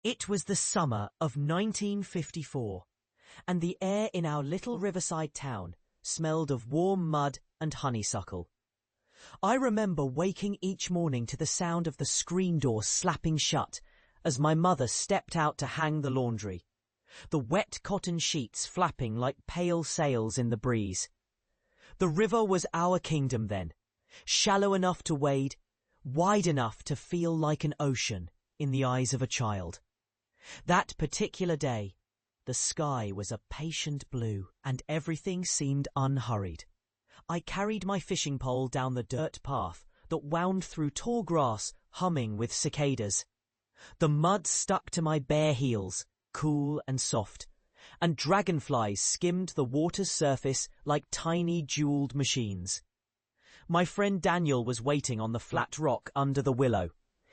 It was the summer of 1954, and the air in our little riverside town smelled of warm mud and honeysuckle. I remember waking each morning to the sound of the screen door slapping shut as my mother stepped out to hang the laundry, the wet cotton sheets flapping like pale sails in the breeze. The river was our kingdom then, shallow enough to wade, wide enough to feel like an ocean in the eyes of a child. That particular day, the sky was a patient blue and everything seemed unhurried. I carried my fishing pole down the dirt path that wound through tall grass, humming with cicadas. The mud stuck to my bare heels, cool and soft, and dragonflies skimmed the water's surface like tiny jeweled machines. My friend Daniel was waiting on the flat rock under the willow,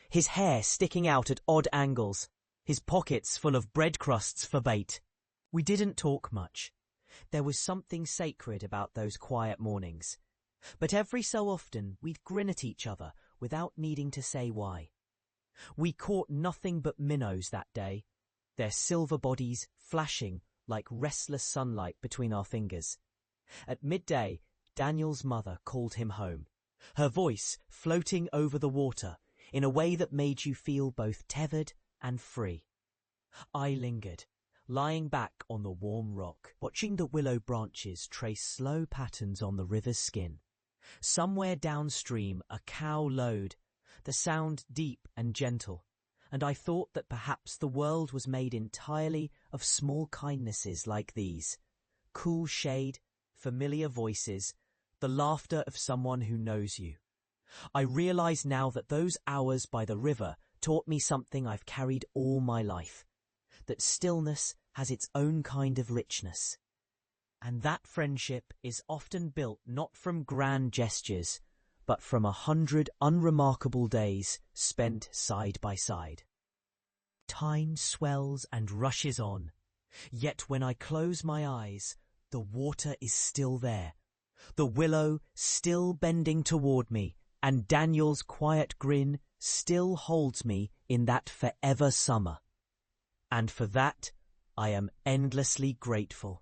his hair sticking out at odd angles, his pockets full of bread crusts for bait. We didn't talk much. There was something sacred about those quiet mornings. But every so often we'd grin at each other without needing to say why. We caught nothing but minnows that day, their silver bodies flashing like restless sunlight between our fingers. At midday, Daniel's mother called him home, her voice floating over the water in a way that made you feel both tethered and free. I lingered, lying back on the warm rock, watching the willow branches trace slow patterns on the river's skin. Somewhere downstream a cow lowed, the sound deep and gentle, and I thought that perhaps the world was made entirely of small kindnesses like these: cool shade, familiar voices, the laughter of someone who knows you. I realize now that those hours by the river taught me something I've carried all my life, that stillness has its own kind of richness. And that friendship is often built not from grand gestures, but from 100 unremarkable days spent side by side. Time swells and rushes on, yet when I close my eyes, the water is still there, the willow still bending toward me, and Daniel's quiet grin still holds me in that forever summer. And for that, I am endlessly grateful.